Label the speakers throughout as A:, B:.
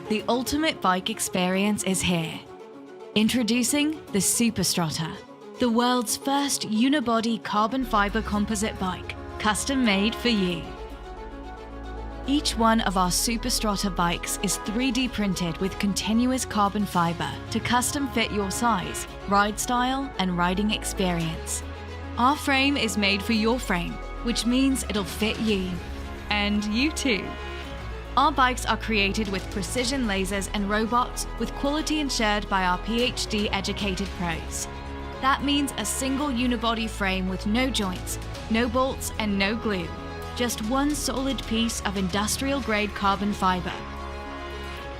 A: The ultimate bike experience is here. Introducing the Superstrata, the world's first unibody carbon fiber composite bike, custom made for you. Each one of our Superstrata bikes is 3D printed with continuous carbon fiber to custom fit your size, ride style, and riding experience. Our frame is made for your frame, which means it'll fit you. And you too. Our bikes are created with precision lasers and robots with quality ensured by our PhD-educated pros. That means a single unibody frame with no joints, no bolts, and no glue. Just one solid piece of industrial-grade carbon fiber.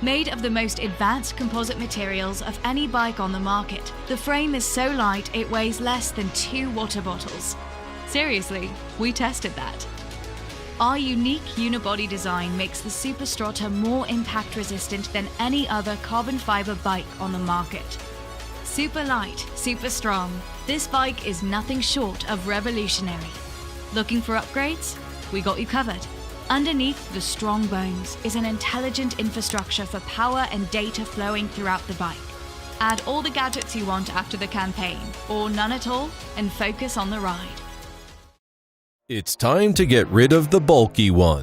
A: Made of the most advanced composite materials of any bike on the market, the frame is so light it weighs less than 2 water bottles. Seriously, we tested that. Our unique unibody design makes the Superstrata more impact resistant than any other carbon fiber bike on the market. Super light, super strong, this bike is nothing short of revolutionary. Looking for upgrades? We got you covered. Underneath the strong bones is an intelligent infrastructure for power and data flowing throughout the bike. Add all the gadgets you want after the campaign, or none at all, and focus on the ride.
B: It's time to get rid of the bulky one.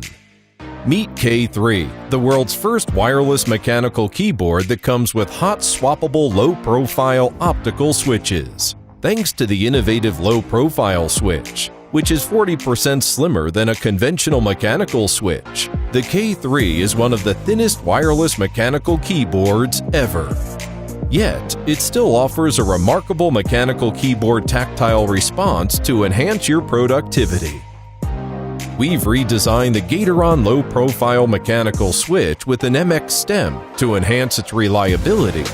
B: Meet K3, the world's first wireless mechanical keyboard that comes with hot swappable low-profile optical switches. Thanks to the innovative low-profile switch, which is 40% slimmer than a conventional mechanical switch, the K3 is one of the thinnest wireless mechanical keyboards ever. Yet, it still offers a remarkable mechanical keyboard tactile response to enhance your productivity. We've redesigned the Keychron low-profile mechanical switch with an MX stem to enhance its reliability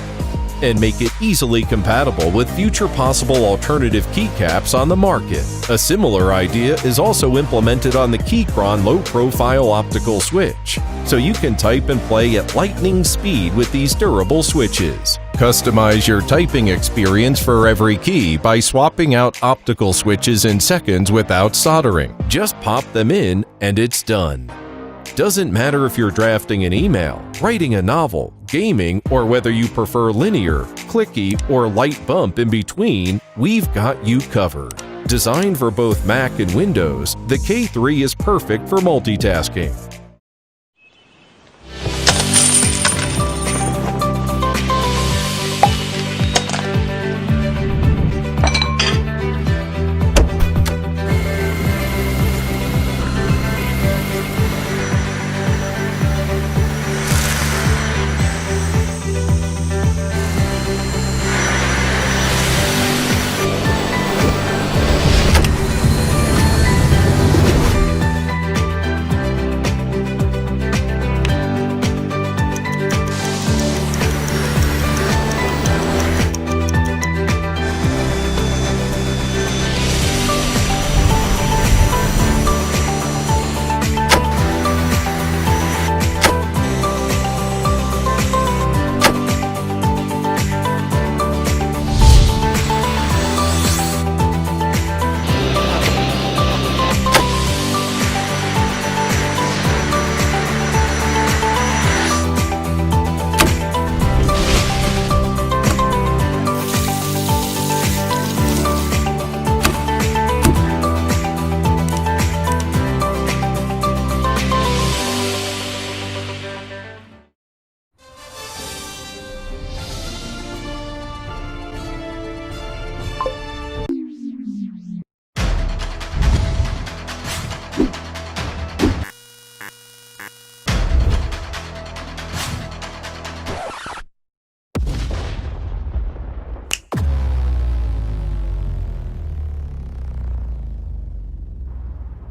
B: and make it easily compatible with future possible alternative keycaps on the market. A similar idea is also implemented on the Keychron low-profile optical switch, so you can type and play at lightning speed with these durable switches. Customize your typing experience for every key by swapping out optical switches in seconds without soldering. Just pop them in and it's done. Doesn't matter if you're drafting an email, writing a novel, gaming, or whether you prefer linear, clicky, or light bump in between, we've got you covered. Designed for both Mac and Windows, the K3 is perfect for multitasking.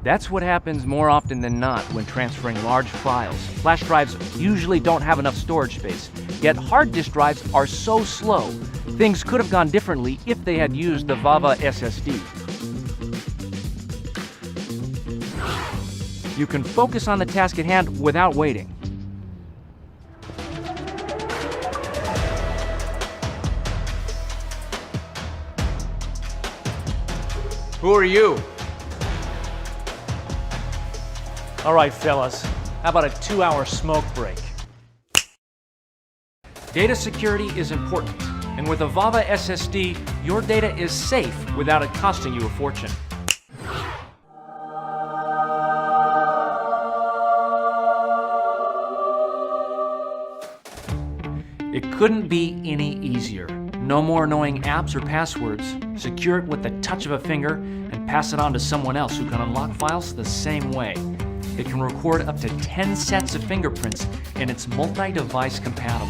C: That's what happens more often than not when transferring large files. Flash drives usually don't have enough storage space, yet hard disk drives are so slow. Things could have gone differently if they had used the VAVA SSD. You can focus on the task at hand without waiting.
D: Who are you?
E: All right, fellas, how about a 2-hour smoke break?
C: Data security is important, and with a VAVA SSD, your data is safe without it costing you a fortune. It couldn't be any easier. No more annoying apps or passwords. Secure it with the touch of a finger and pass it on to someone else who can unlock files the same way. It can record up to 10 sets of fingerprints, and it's multi-device compatible.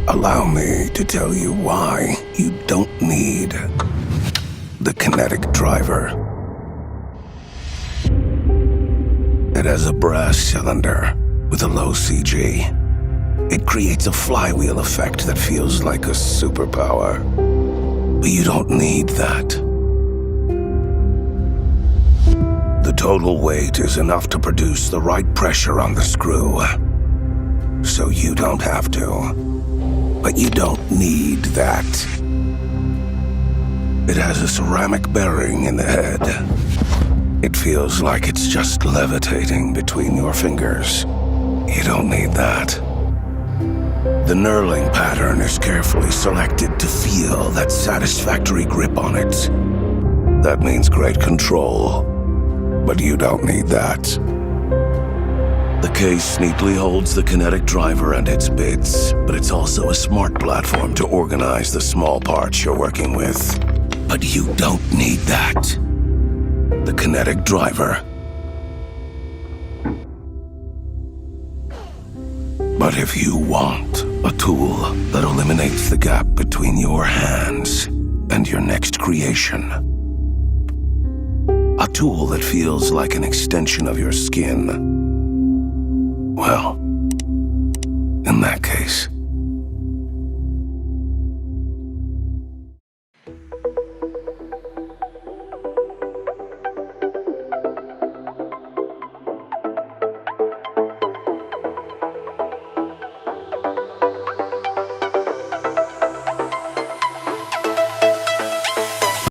E: Allow me to tell you why you don't need the Kinetic Driver. It has a brass cylinder with a low CG. It creates a flywheel effect that feels like a superpower. But you don't need that. The total weight is enough to produce the right pressure on the screw. So you don't have to. But you don't need that. It has a ceramic bearing in the head. It feels like it's just levitating between your fingers. You don't need that. The knurling pattern is carefully selected to feel that satisfactory grip on it. That means great control, but you don't need that. The case neatly holds the Kinetic Driver and its bits, but it's also a smart platform to organize the small parts you're working with. But you don't need that. The Kinetic Driver. But if you want a tool that eliminates the gap between your hands and your next creation, a tool that feels like an extension of your skin, well, in that case,